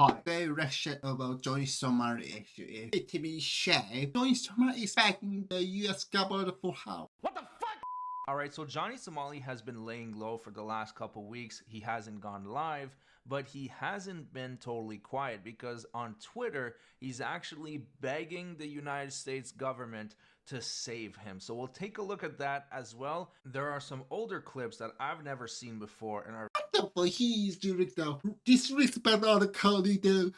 Hi. Direction about Johnny Somari issue. TV shame. Johnny Somari is backing the US government for how? What the fuck? Alright, so Johnny Somali has been laying low for the last couple weeks. He hasn't gone live, but he hasn't been totally quiet because on Twitter, he's actually begging the United States government to save him. So we'll take a look at that as well. There are some older clips that I've never seen before and are But he is doing the disrespect on the county to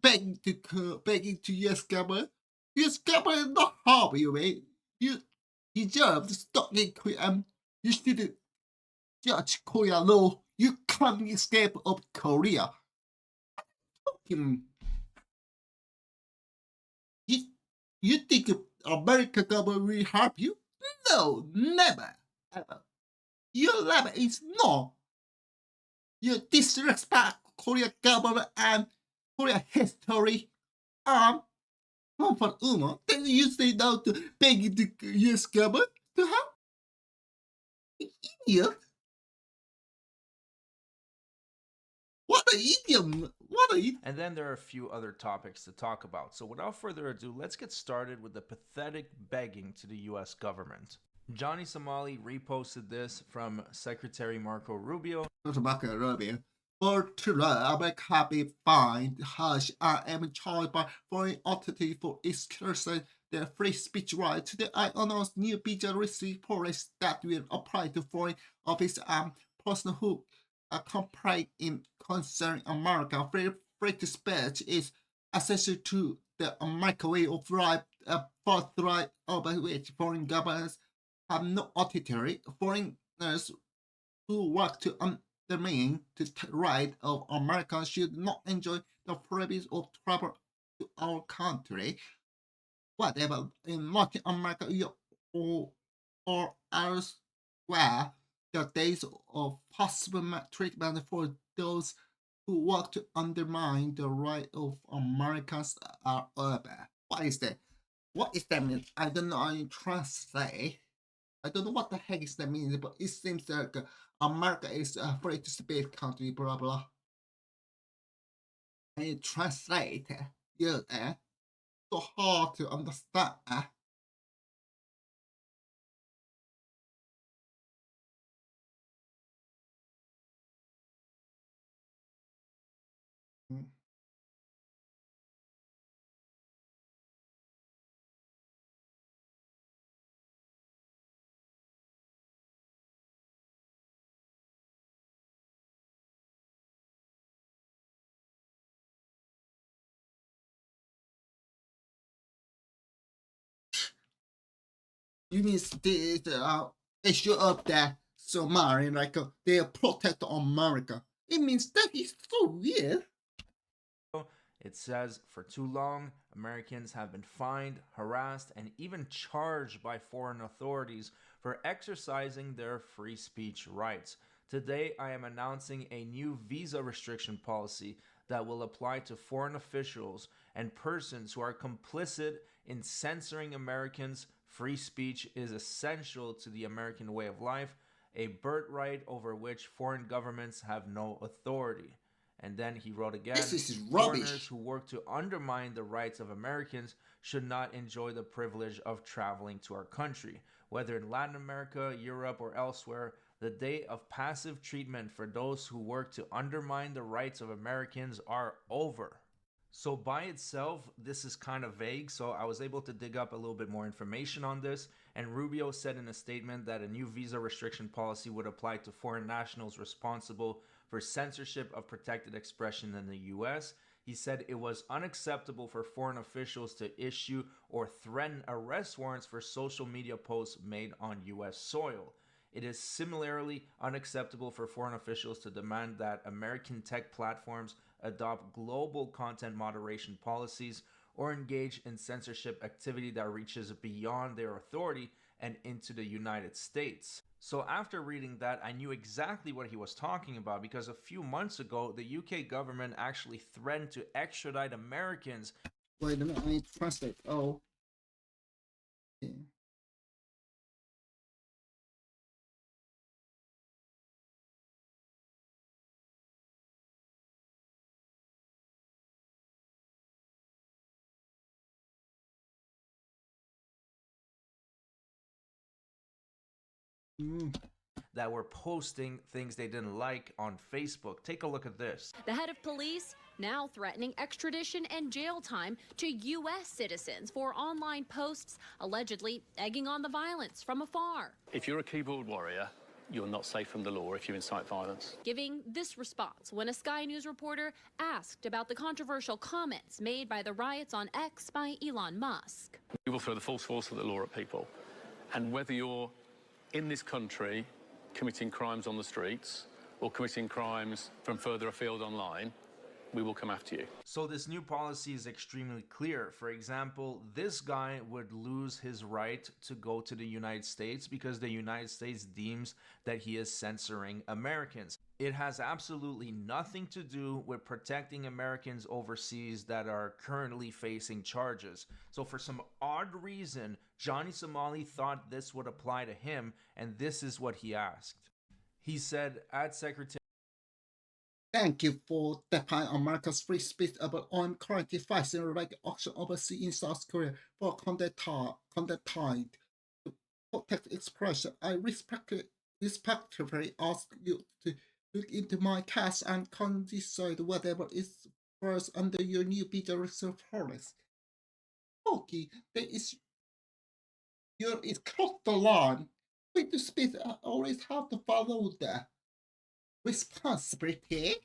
begging to US government. US government not harm you, mate. You deserve to stop getting you should judge Korea law. You can't escape of Korea. Him. You, you think America government will help you? No, never. Ever. Your level is no. You disrespect Korea government and Korea history. For Uma, then you say no to begging the US government to help? Idiot. What an idiot. What an idiot. and then there are a few other topics to talk about. So without further ado, let's get started with the pathetic begging to the US government. Johnny Somali reposted this from Secretary Marco Rubio. Not Marco Rubio. For today, America be fined, hush, I am charged by foreign entity for exercising their free speech right. Today, I announce new visa policy that will apply to foreign office and person who complain in concern America. Free speech is essential to the American way of life, a birthright over which foreign governments have no authority. Foreigners who work to undermine the right of America should not enjoy the privilege of travel to our country. Whatever in Latin America or elsewhere, the days of possible treatment for those who work to undermine the right of Americans are over. What is that? What is that mean? I don't know how you translate. I don't know what the heck is that mean, but it seems like America is a free to speak country, blah blah. And you translate, yeah, so hard to understand. Mm. You mean the issue of the Somali, like they protect America? It means that is so weird. It says, for too long, Americans have been fined, harassed, and even charged by foreign authorities for exercising their free speech rights. Today, I am announcing a new visa restriction policy that will apply to foreign officials and persons who are complicit in censoring Americans. Free speech is essential to the American way of life, a birthright over which foreign governments have no authority. And then he wrote again, This is foreigners rubbish. who work to undermine the rights of Americans should not enjoy the privilege of traveling to our country. Whether in Latin America, Europe, or elsewhere, the day of passive treatment for those who work to undermine the rights of Americans are over. So by itself, this is kind of vague. So I was able to dig up a little bit more information on this. And Rubio said in a statement that a new visa restriction policy would apply to foreign nationals responsible for censorship of protected expression in the US. He said it was unacceptable for foreign officials to issue or threaten arrest warrants for social media posts made on US soil. It is similarly unacceptable for foreign officials to demand that American tech platforms adopt global content moderation policies or engage in censorship activity that reaches beyond their authority and into the United States. So after reading that, I knew exactly what he was talking about because a few months ago, the UK government actually threatened to extradite Americans. Wait a minute, I need to translate. Oh. Yeah. Mm. that were posting things they didn't like on Facebook. Take a look at this. The head of police now threatening extradition and jail time to U.S. citizens for online posts allegedly egging on the violence from afar. If you're a keyboard warrior, you're not safe from the law if you incite violence. Giving this response when a Sky News reporter asked about the controversial comments made by the riots on X by Elon Musk. We will throw the full force of the law at people. And whether you're in this country committing crimes on the streets or committing crimes from further afield online, we will come after you. So this new policy is extremely clear. For example, this guy would lose his right to go to the United States because the United States deems that he is censoring Americans. It has absolutely nothing to do with protecting Americans overseas that are currently facing charges. So for some odd reason, Johnny Somali thought this would apply to him, and this is what he asked. He said, at Secretary Thank you for defying America's free speech, but I'm currently facing a regular auction overseas in South Korea for content tied to protect expression. I respectfully ask you to look into my case and can decide whatever is first under your new visa reserve policy. Okay, there is it's crossed the line. Free to speech, I always have to follow the responsibility.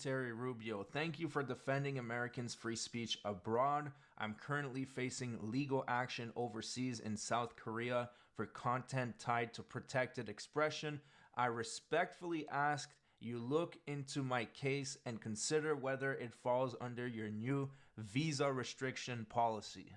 Rubio, thank you for defending Americans' free speech abroad. I'm currently facing legal action overseas in South Korea for content tied to protected expression. I respectfully ask you look into my case and consider whether it falls under your new visa restriction policy.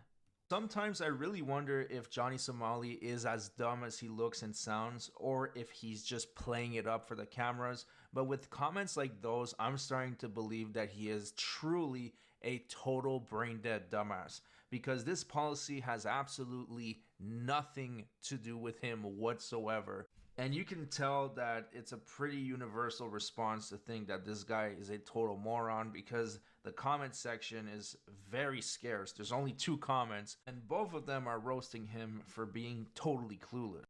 Sometimes I really wonder if Johnny Somali is as dumb as he looks and sounds, or if he's just playing it up for the cameras. But with comments like those, I'm starting to believe that he is truly a total brain dead dumbass, because this policy has absolutely nothing to do with him whatsoever. And you can tell that it's a pretty universal response to think that this guy is a total moron, because the comment section is very scarce. There's only 2 comments, and both of them are roasting him for being totally clueless.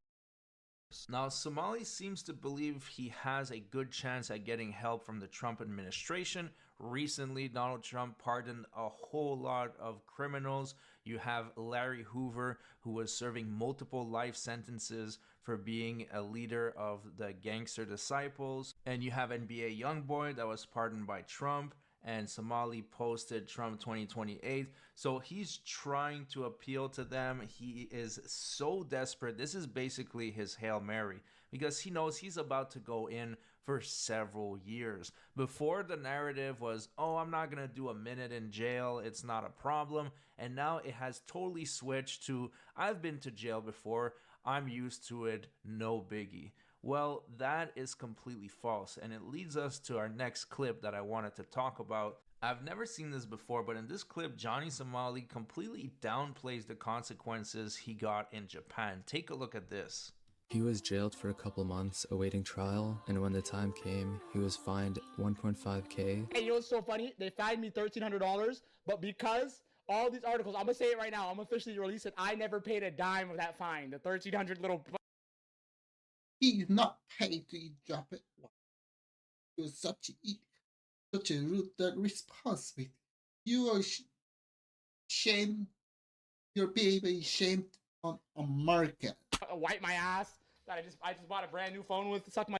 Now, Somali seems to believe he has a good chance at getting help from the Trump administration. Recently, Donald Trump pardoned a whole lot of criminals. You have Larry Hoover, who was serving multiple life sentences for being a leader of the Gangster Disciples. And you have NBA Youngboy that was pardoned by Trump. And Somali posted Trump 2028. So he's trying to appeal to them. He is so desperate. This is basically his Hail Mary, because he knows he's about to go in for several years. Before, the narrative was, oh, I'm not going to do a minute in jail, it's not a problem. And now it has totally switched to, I've been to jail before, I'm used to it, no biggie. Well, that is completely false, and it leads us to our next clip that I wanted to talk about. I've never seen this before, but in this clip, Johnny Somali completely downplays the consequences he got in Japan. Take a look at this. He was jailed for a couple months awaiting trial, and when the time came, he was fined $1.5K. Hey, you know what's so funny? They fined me $1,300, but because all these articles, I'm gonna say it right now, I'm officially released it, I never paid a dime of that fine. The 1,300 little... He did not pay to drop it. It was such a rude responsibility. You are shamed. You're being shamed on America. Wipe my ass. That I just bought a brand new phone with. Suck my.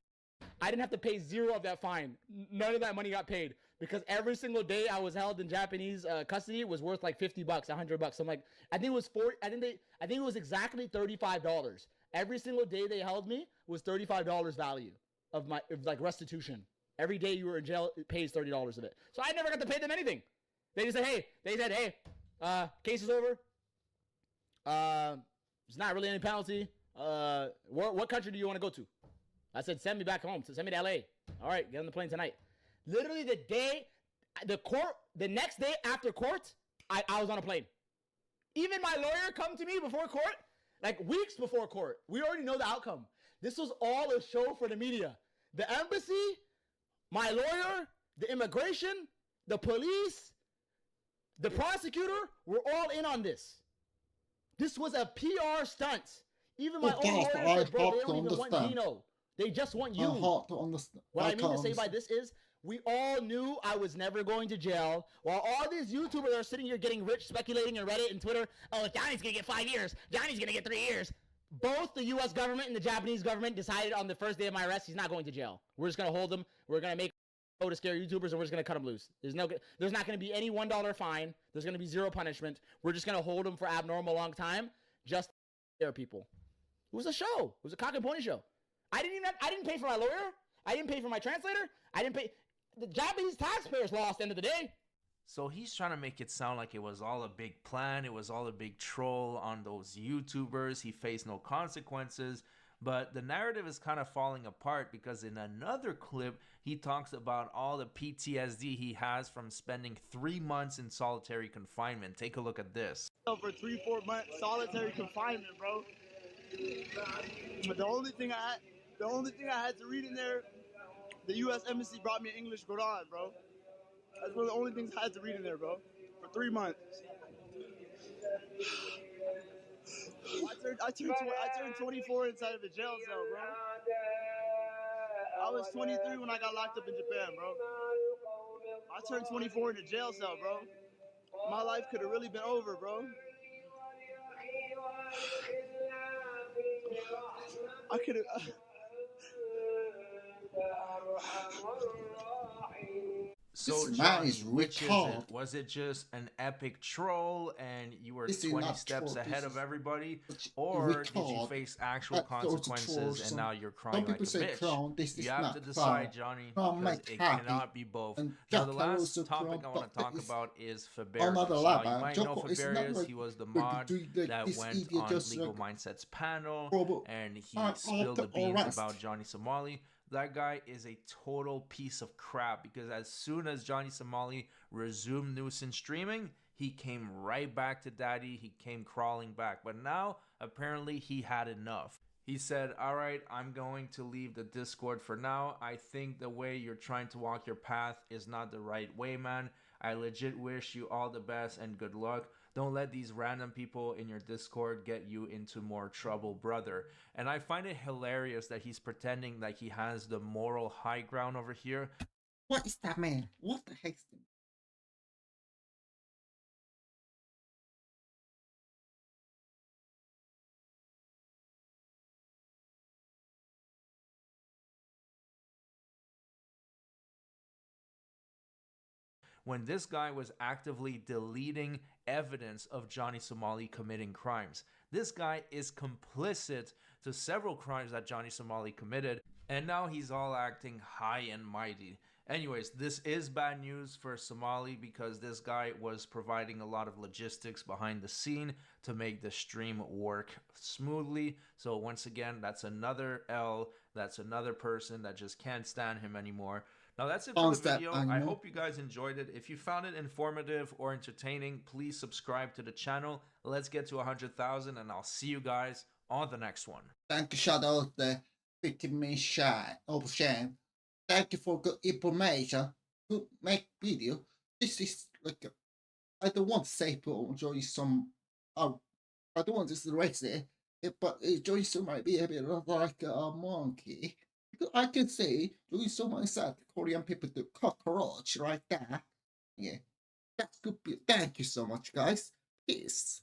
I didn't have to pay zero of that fine. None of that money got paid because every single day I was held in Japanese custody was worth like $50, $100. I'm like, I think it was I think it was exactly $35. Every single day they held me was $35 value of like restitution. Every day you were in jail, it pays $30 of it. So I never got to pay them anything. They just said, hey, case is over. There's not really any penalty. What country do you want to go to? I said, send me back home. Send me to LA. All right, get on the plane tonight. Literally the next day after court, I was on a plane. Even my lawyer come to me before court, like weeks before court. We already know the outcome. This was all a show for the media. The embassy, my lawyer, the immigration, the police, the prosecutor were all in on this. This was a PR stunt. Even my Oh, own that's lawyer said, bro, hard they to don't even want understand. Gino. They just want you. Hard to understand. What I mean can't to say by understand. this is, we all knew I was never going to jail. While all these YouTubers are sitting here getting rich, speculating in Reddit and Twitter, oh, Johnny's gonna get 5 years. Johnny's gonna get 3 years. Both the U.S. government and the Japanese government decided on the first day of my arrest, he's not going to jail. We're just gonna hold him. We're gonna make to scare YouTubers, and we're just gonna cut him loose. There's not gonna be any $1 fine. There's gonna be zero punishment. We're just gonna hold him for abnormal long time, just to scare people. It was a show. It was a cock and pony show. I didn't pay for my lawyer. I didn't pay for my translator. I didn't pay. The Japanese taxpayers lost end of the day. So he's trying to make it sound like it was all a big plan. It was all a big troll on those YouTubers. He faced no consequences. But the narrative is kind of falling apart because in another clip, he talks about all the PTSD he has from spending 3 months in solitary confinement. Take a look at this. For 3-4 months solitary confinement, bro. But the only thing I had to read in there, the U.S. Embassy brought me an English Quran, bro. That's one of the only things I had to read in there, bro. For 3 months. I turned 24 inside of a jail cell, bro. I was 23 when I got locked up in Japan, bro. I turned 24 in a jail cell, bro. My life could have really been over, bro. I could have. So This man Johnny, is which is retarded. it? Was it just an epic troll and you were This is 20 not steps troll, ahead this of is everybody? retarded. Or did you face actual That's also consequences trolls. and now you're crying Some like a people say bitch? clown, this is You have not to decide, clown. Johnny, Clown because make it happy. cannot be both. And Now, the Jocko last also topic clown, I want to but talk it's about is another Faberius. Now, level. you might know Jocko is not Faberius. like He was the we mod do like that this went idiot on just Legal like Mindsets panel Robo. and he I'm spilled the under beans arrest. about Johnny Somali. That guy is a total piece of crap because as soon as Johnny Somali resumed nuisance streaming, he came right back to daddy. He came crawling back. But now, apparently, he had enough. He said, all right, I'm going to leave the Discord for now. I think the way you're trying to walk your path is not the right way, man. I legit wish you all the best and good luck. Don't let these random people in your Discord get you into more trouble, brother. And I find it hilarious that he's pretending like he has the moral high ground over here. What is that, man? What the heck? When this guy was actively deleting evidence of Johnny Somali committing crimes. This guy is complicit to several crimes that Johnny Somali committed, and now he's all acting high and mighty. Anyways, this is bad news for Somali because this guy was providing a lot of logistics behind the scene to make the stream work smoothly. So once again, that's another L. That's another person that just can't stand him anymore. Now that's it for the video. I hope you guys enjoyed it. If you found it informative or entertaining, please subscribe to the channel. Let's get to 100,000 and I'll see you guys on the next one. Thank you, shout out the 15-minute shine of shame. Thank you for good information. Good make video. This is like I don't want to say people enjoy some. I don't want to raise it, but Joyce might be a bit like a monkey. I can say Joyce might say Korean people do cockroach right there. Yeah, that could be. Thank you so much, guys. Peace.